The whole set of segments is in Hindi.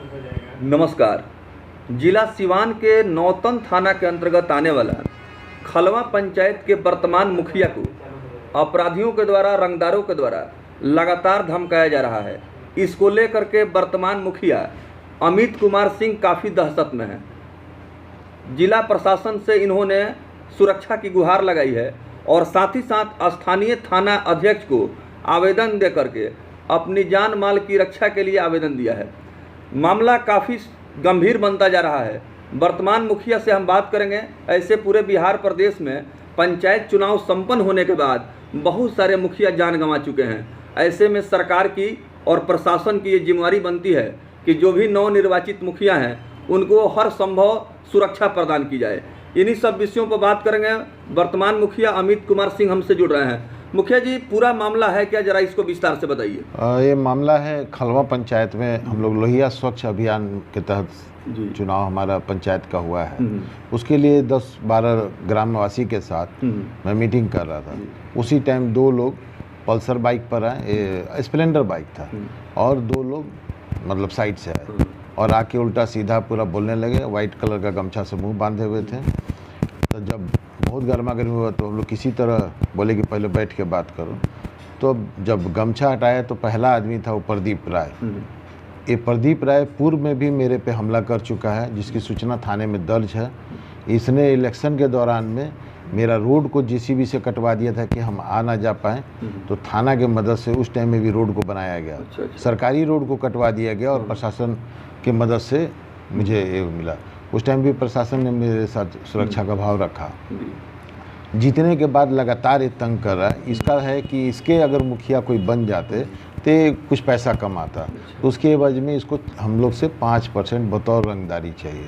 नमस्कार। जिला सिवान के नौतन थाना के अंतर्गत आने वाला खलवा पंचायत के वर्तमान मुखिया को अपराधियों के द्वारा, रंगदारों के द्वारा लगातार धमकाया जा रहा है। इसको लेकर के वर्तमान मुखिया अमित कुमार सिंह काफ़ी दहशत में हैं। जिला प्रशासन से इन्होंने सुरक्षा की गुहार लगाई है और साथ ही साथ स्थानीय थाना अध्यक्ष को आवेदन दे करके अपनी जान माल की रक्षा के लिए आवेदन दिया है। मामला काफ़ी गंभीर बनता जा रहा है। वर्तमान मुखिया से हम बात करेंगे। ऐसे पूरे बिहार प्रदेश में पंचायत चुनाव संपन्न होने के बाद बहुत सारे मुखिया जान गंवा चुके हैं। ऐसे में सरकार की और प्रशासन की ये जिम्मेदारी बनती है कि जो भी नवनिर्वाचित मुखिया हैं उनको हर संभव सुरक्षा प्रदान की जाए। इन्हीं सब विषयों पर बात करेंगे। वर्तमान मुखिया अमित कुमार सिंह हमसे जुड़ रहे हैं। मुखिया जी, पूरा मामला है क्या, जरा इसको विस्तार से बताइए। ये मामला है खलवा पंचायत में। हम लोग लोहिया स्वच्छ अभियान के तहत चुनाव हमारा पंचायत का हुआ है। उसके लिए 10-12 ग्रामवासी के साथ मैं मीटिंग कर रहा था। उसी टाइम 2 लोग पल्सर बाइक पर आए, स्प्लेंडर बाइक था, और 2 लोग मतलब साइड से आए और आके उल्टा सीधा पूरा बोलने लगे। वाइट कलर का गमछा से मुंह बांधे हुए थे। तो जब बहुत गर्मा गर्मी हुआ तो हम लोग किसी तरह बोले कि पहले बैठ के बात करो। तो जब गमछा हटाया तो पहला आदमी था वो प्रदीप राय। ये प्रदीप राय पूर्व में भी मेरे पे हमला कर चुका है, जिसकी सूचना थाने में दर्ज है। इसने इलेक्शन के दौरान में मेरा रोड को जेसीबी से कटवा दिया था कि हम आ ना जा पाएँ। तो थाना के मदद से उस टाइम में भी रोड को बनाया गया। सरकारी रोड को कटवा दिया गया और प्रशासन की मदद से मुझे ये मिला। उस टाइम भी प्रशासन ने मेरे साथ सुरक्षा का भाव रखा। जीतने के बाद लगातार ये तंग कर रहा है। इसका है कि इसके अगर मुखिया कोई बन जाते तो कुछ पैसा कमाता, तो उसके एवज में इसको हम लोग से 5% बतौर रंगदारी चाहिए।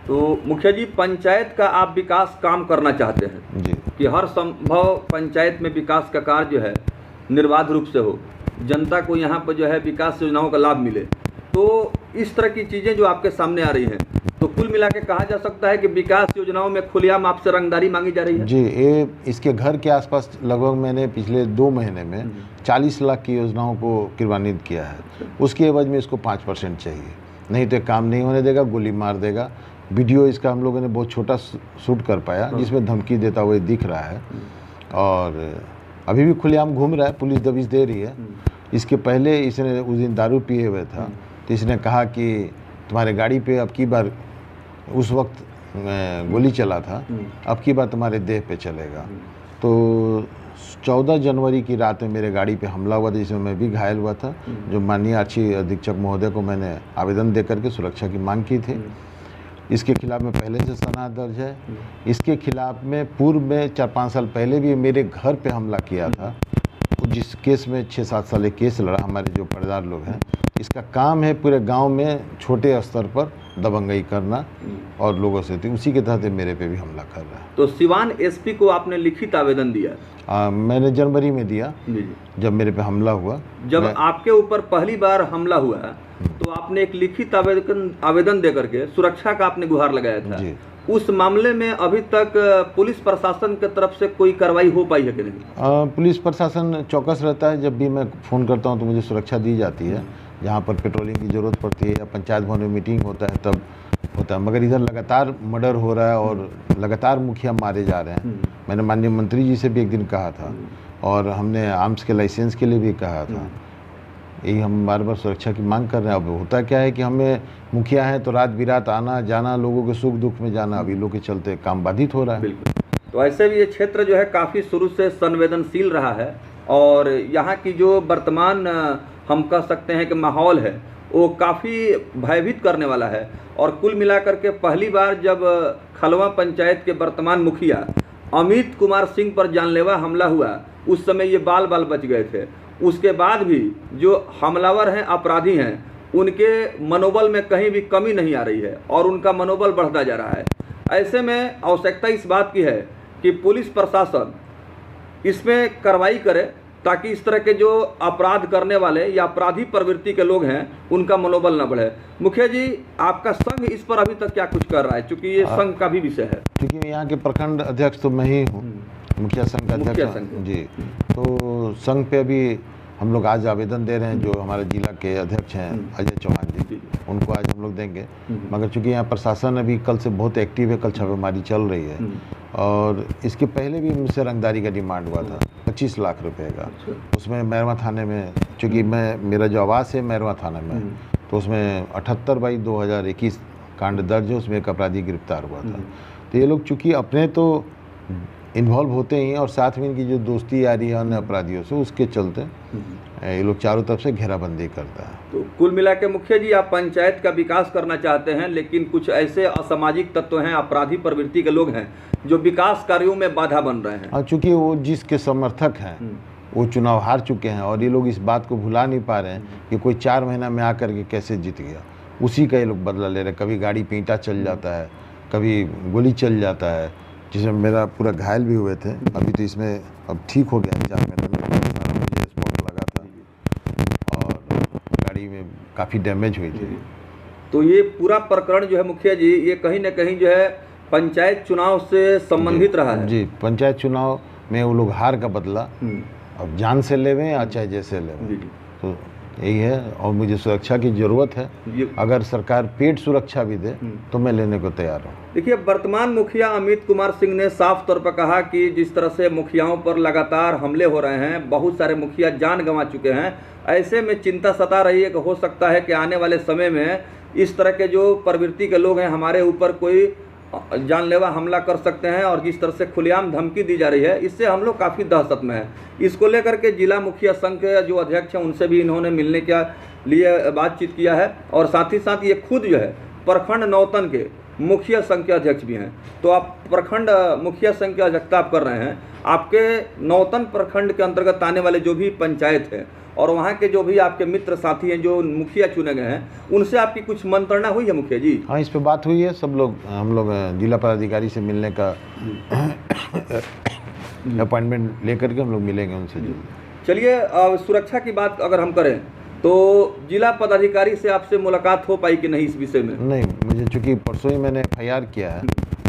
तो मुखिया जी, पंचायत का आप विकास काम करना चाहते हैं जी, कि हर संभव पंचायत में विकास का कार्य जो है निर्बाध रूप से हो, जनता को यहाँ पर जो है विकास योजनाओं का लाभ मिले। तो इस तरह की चीज़ें जो आपके सामने आ रही हैं, तो कुल मिला के कहा जा सकता है कि विकास योजनाओं में खुलेआम आपसे रंगदारी मांगी जा रही है। जी, ये इसके घर के आसपास लगभग मैंने पिछले 2 महीने में 40 लाख की योजनाओं को क्रियान्वित किया है। उसके एवज में इसको 5% चाहिए, नहीं तो काम नहीं होने देगा, गोली मार देगा। वीडियो इसका हम लोगों ने बहुत छोटा शूट कर पाया, जिसमें धमकी देता हुआ दिख रहा है, और अभी भी खुलेआम घूम रहा है, पुलिस दबिश दे रही है। इसके पहले इसने उस दिन दारू पिए हुए था, तो इसने कहा कि तुम्हारे गाड़ी पे अब की बार, उस वक्त गोली चला था, अब की बार तुम्हारे देह पे चलेगा। तो 14 जनवरी की रात में मेरे गाड़ी पे हमला हुआ था, जिसमें मैं भी घायल हुआ था। जो माननीय आरक्षी अधीक्षक महोदय को मैंने आवेदन दे करके सुरक्षा की मांग की थी। इसके खिलाफ में पहले से सनहा दर्ज है। इसके खिलाफ में पूर्व में 4-5 साल पहले भी मेरे घर पे हमला किया था, जिस केस में 6-7 साल एक केस लड़ा। हमारे जो पड़दार लोग हैं, इसका काम है पूरे गांव में छोटे स्तर पर दबंगई करना और लोगों से, थी उसी के तहत मेरे पे भी हमला कर रहा है। तो सिवान एसपी को आपने लिखित आवेदन दिया? मैंने जनवरी में दिया, जब मेरे पे हमला हुआ। जब आपके ऊपर पहली बार हमला हुआ तो आपने एक लिखित आवेदन दे करके सुरक्षा का आपने गुहार लगाया था जी। उस मामले में अभी तक पुलिस प्रशासन की तरफ से कोई कार्रवाई हो पाई है कि नहीं? पुलिस प्रशासन चौकस रहता है। जब भी मैं फ़ोन करता हूं तो मुझे सुरक्षा दी जाती है। जहां पर पेट्रोलिंग की ज़रूरत पड़ती है या पंचायत भवन में मीटिंग होता है तब होता है। मगर इधर लगातार मर्डर हो रहा है और लगातार मुखिया मारे जा रहे हैं। मैंने माननीय मंत्री जी से भी एक दिन कहा था, और हमने आर्म्स के लाइसेंस के लिए भी कहा था। यही हम बार बार सुरक्षा की मांग कर रहे हैं। अब होता क्या है कि हमें मुखिया हैं तो रात बिरात आना जाना, लोगों के सुख दुख में जाना, अभी लोग के चलते काम बाधित हो रहा है। बिल्कुल। तो ऐसे भी ये क्षेत्र जो है काफ़ी शुरू से संवेदनशील रहा है, और यहाँ की जो वर्तमान हम कह सकते हैं कि माहौल है वो काफ़ी भयभीत करने वाला है। और कुल मिलाकर के पहली बार जब खलवा पंचायत के वर्तमान मुखिया अमित कुमार सिंह पर जानलेवा हमला हुआ, उस समय ये बाल बाल बच गए थे। उसके बाद भी जो हमलावर हैं, अपराधी हैं, उनके मनोबल में कहीं भी कमी नहीं आ रही है और उनका मनोबल बढ़ता जा रहा है। ऐसे में आवश्यकता इस बात की है कि पुलिस प्रशासन इसमें कार्रवाई करे, ताकि इस तरह के जो अपराध करने वाले या अपराधी प्रवृत्ति के लोग हैं उनका मनोबल न बढ़े। मुखिया जी, आपका संघ इस पर अभी तक क्या कुछ कर रहा है, क्योंकि ये संघ का भी विषय है? क्योंकि यहाँ के प्रखंड अध्यक्ष तो मैं ही हूँ, मुखिया संघ का अध्यक्ष जी। तो संघ पे अभी हम लोग आज आवेदन दे रहे हैं, जो हमारे जिला के अध्यक्ष हैं अजय चौहान जी, उनको आज हम लोग देंगे। मगर चूंकि यहाँ प्रशासन अभी कल से बहुत एक्टिव है, कल छापेमारी चल रही है, और इसके पहले भी मुझसे रंगदारी का डिमांड हुआ था 25 लाख रुपए का। उसमें मैरवा थाने में, चूँकि मेरा जो आवास है मैरवा थाना में, तो उसमें 78/2021 कांड दर्ज है, उसमें एक अपराधी गिरफ्तार हुआ था। तो ये लोग चूँकि अपने तो इन्वॉल्व होते ही हैं, और साथ में इनकी जो दोस्ती आ रही है अन्य अपराधियों से, उसके चलते ये लोग चारों तरफ से घेराबंदी करता है। तो कुल मिला के मुखिया जी, आप पंचायत का विकास करना चाहते हैं, लेकिन कुछ ऐसे असामाजिक तत्व हैं, अपराधी प्रवृत्ति के लोग हैं जो विकास कार्यों में बाधा बन रहे हैं। हाँ, चूँकि वो जिसके समर्थक हैं वो चुनाव हार चुके हैं, और ये लोग इस बात को भुला नहीं पा रहे हैं कि कोई 4 महीना में आकर के कैसे जीत गया, उसी का ये लोग बदला ले रहे हैं। कभी गाड़ी पे ईंटा चल जाता है, कभी गोली चल जाता है, जिसमें मेरा पूरा घायल भी हुए थे। अभी तो इसमें अब ठीक हो गया, 4 महीने में मुझे स्पॉट लगा था और गाड़ी में काफ़ी डैमेज हुई थी। तो ये पूरा प्रकरण जो है मुखिया जी, ये कहीं ना कहीं जो है पंचायत चुनाव से संबंधित रहा है। जी, पंचायत चुनाव में वो लोग हार का बदला अब जान से लेवें या चाहे जैसे लेवें, तो यही है। और मुझे सुरक्षा की ज़रूरत है, अगर सरकार पेट सुरक्षा भी दे तो मैं लेने को तैयार हूँ। देखिए, वर्तमान मुखिया अमित कुमार सिंह ने साफ तौर पर कहा कि जिस तरह से मुखियाओं पर लगातार हमले हो रहे हैं, बहुत सारे मुखिया जान गंवा चुके हैं, ऐसे में चिंता सता रही है कि हो सकता है कि आने वाले समय में इस तरह के जो प्रवृत्ति के लोग हैं हमारे ऊपर कोई जानलेवा हमला कर सकते हैं, और जिस तरह से खुलेआम धमकी दी जा रही है, इससे हम लोग काफ़ी दहशत में हैं। इसको लेकर के जिला मुखिया संघ के जो अध्यक्ष हैं उनसे भी इन्होंने मिलने के लिए बातचीत किया है, और साथ ही साथ ये खुद जो है प्रखंड नौतन के मुखिया संघ के अध्यक्ष भी हैं। तो आप प्रखंड मुखिया संघ की अध्यक्षता आप कर रहे हैं, आपके नौतन प्रखंड के अंतर्गत आने वाले जो भी पंचायत है और वहाँ के जो भी आपके मित्र साथी हैं जो मुखिया चुने गए हैं, उनसे आपकी कुछ मंत्रणा हुई है मुखिया जी? हाँ, इस पे बात हुई है। सब लोग, हम लोग जिला पदाधिकारी से मिलने का अपॉइंटमेंट लेकर के हम लोग मिलेंगे उनसे जल्दी। चलिए, सुरक्षा की बात अगर हम करें तो जिला पदाधिकारी से आपसे मुलाकात हो पाई कि नहीं इस विषय में? नहीं, मुझे चूँकि परसों ही मैंने FIR किया है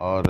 और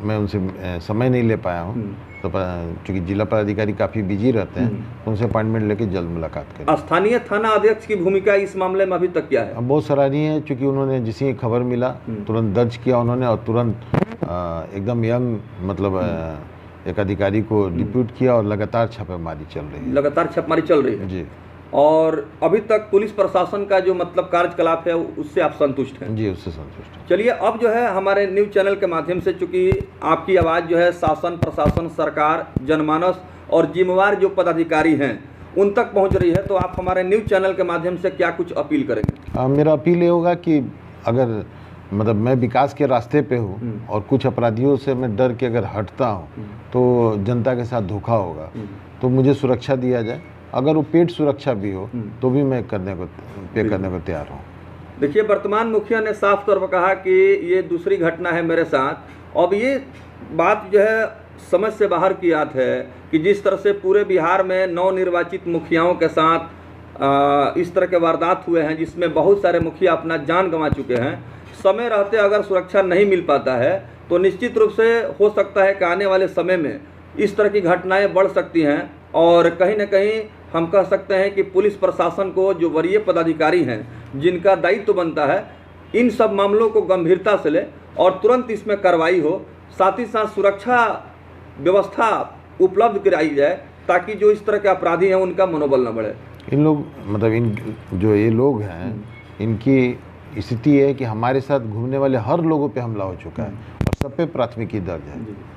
मैं उनसे समय नहीं ले पाया हूँ, तो चूँकि जिला पदाधिकारी काफ़ी बिजी रहते हैं, उनसे अपॉइंटमेंट लेके जल्द मुलाकात करें। स्थानीय थाना अध्यक्ष की भूमिका इस मामले में अभी तक क्या है? बहुत सराहनीय है, चूँकि उन्होंने जिसे खबर मिला तुरंत दर्ज किया उन्होंने, और तुरंत एकदम यंग मतलब एक अधिकारी को डिप्यूट किया, और लगातार छापेमारी चल रही है। लगातार छापेमारी चल रही है जी। और अभी तक पुलिस प्रशासन का जो मतलब कार्यकलाप है उससे आप संतुष्ट हैं? जी, उससे संतुष्ट हैं। चलिए, अब जो है हमारे न्यूज़ चैनल के माध्यम से, चूँकि आपकी आवाज़ जो है शासन, प्रशासन, सरकार, जनमानस और जिम्मेवार जो पदाधिकारी हैं उन तक पहुंच रही है, तो आप हमारे न्यूज़ चैनल के माध्यम से क्या कुछ अपील करेंगे? मेरा अपील ये होगा कि अगर मतलब मैं विकास के रास्ते पे हूँ और कुछ अपराधियों से मैं डर के अगर हटता हूँ तो जनता के साथ धोखा होगा, तो मुझे सुरक्षा दिया जाए। अगर वो पेट सुरक्षा भी हो तो भी मैं करने को तैयार हूँ। देखिए, वर्तमान मुखिया ने साफ तौर पर कहा कि ये दूसरी घटना है मेरे साथ। अब ये बात जो है समझ से बाहर की बात है कि जिस तरह से पूरे बिहार में नवनिर्वाचित मुखियाओं के साथ इस तरह के वारदात हुए हैं, जिसमें बहुत सारे मुखिया अपना जान गंवा चुके हैं, समय रहते अगर सुरक्षा नहीं मिल पाता है तो निश्चित रूप से हो सकता है कि आने वाले समय में इस तरह की घटनाएं बढ़ सकती हैं। और कहीं ना कहीं हम कह सकते हैं कि पुलिस प्रशासन को, जो वरीय पदाधिकारी हैं जिनका दायित्व बनता है, इन सब मामलों को गंभीरता से ले और तुरंत इसमें कार्रवाई हो, साथ ही साथ सुरक्षा व्यवस्था उपलब्ध कराई जाए ताकि जो इस तरह के अपराधी हैं उनका मनोबल न बढ़े। इन लोग मतलब इन जो ये लोग हैं, इनकी स्थिति है कि हमारे साथ घूमने वाले हर लोगों पे हमला हो चुका है और सब पे प्राथमिकी दर्ज है।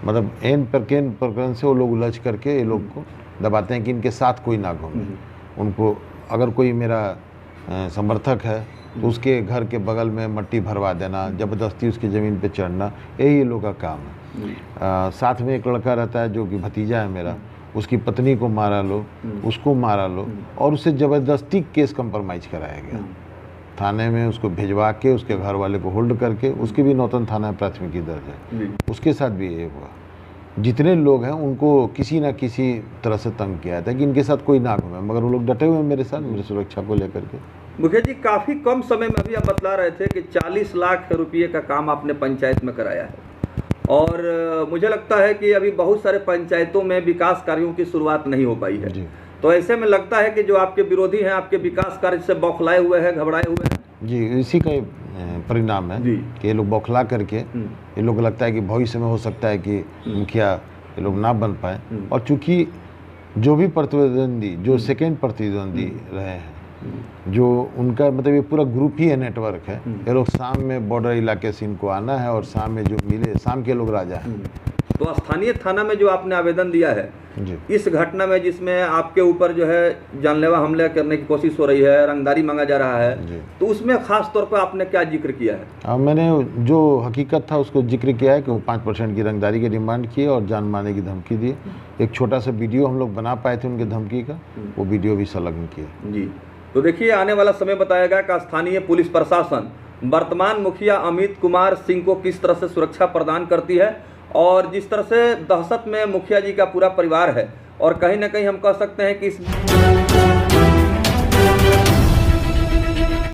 मतलब एन प्रकरण से वो लोग उलझ करके ये लोग को दबाते हैं कि इनके साथ कोई ना घूमे। उनको अगर कोई मेरा समर्थक है तो उसके घर के बगल में मट्टी भरवा देना, ज़बरदस्ती उसकी ज़मीन पे चढ़ना, यही लोग का काम है। साथ में एक लड़का रहता है जो कि भतीजा है मेरा, उसकी पत्नी को मारा लो, उसको मारा लो, और उससे ज़बरदस्ती केस कंप्रोमाइज कराया गया। थाने में उसको भिजवा के उसके घर वाले को होल्ड करके, उसकी भी नौतन थाना में प्राथमिकी दर्ज है, उसके साथ भी ये हुआ। जितने लोग हैं उनको किसी ना किसी तरह से तंग किया था कि इनके साथ कोई ना घूमे, मगर वो लोग डटे हुए हैं मेरे साथ, मेरी सुरक्षा को लेकर के। मुखिया जी, काफ़ी कम समय में अभी आप बतला रहे थे कि 40 लाख रुपये का काम आपने पंचायत में कराया है, और मुझे लगता है कि अभी बहुत सारे पंचायतों में विकास कार्यों की शुरुआत नहीं हो पाई है। तो ऐसे में लगता है कि जो आपके विरोधी हैं आपके विकास कार्य से बौखलाए हुए हैं, घबराए हुए हैं। जी, इसी का परिणाम है कि ये लोग बौखला करके ये लोग लगता है कि भविष्य में हो सकता है कि मुखिया ये लोग ना बन पाए। और चूंकि जो भी प्रतिद्वंदी, जो सेकेंड प्रतिद्वंदी रहे हैं, जो उनका मतलब ये पूरा ग्रुप ही है, नेटवर्क है। ये लोग शाम में बॉर्डर इलाके से इनको आना है और शाम में जो मिले, शाम के लोग राजा हैं। तो स्थानीय थाना में जो आपने आवेदन दिया है जी, इस घटना में जिसमें आपके ऊपर जो है जानलेवा हमला करने की कोशिश हो रही है, रंगदारी मांगा जा रहा है, तो उसमें खास तौर पर आपने क्या जिक्र किया है? मैंने जो हकीकत था उसको जिक्र किया है कि वो 5% की रंगदारी की डिमांड की और जान मारने की धमकी दी। एक छोटा सा वीडियो हम लोग बना पाए थे उनकी धमकी का, वो वीडियो भी संलग्न किया। जी, तो देखिए आने वाला समय बताएगा कि स्थानीय पुलिस प्रशासन वर्तमान मुखिया अमित कुमार सिंह को किस तरह से सुरक्षा प्रदान करती है, और जिस तरह से दहशत में मुखिया जी का पूरा परिवार है, और कहीं ना कहीं हम कह सकते हैं कि इस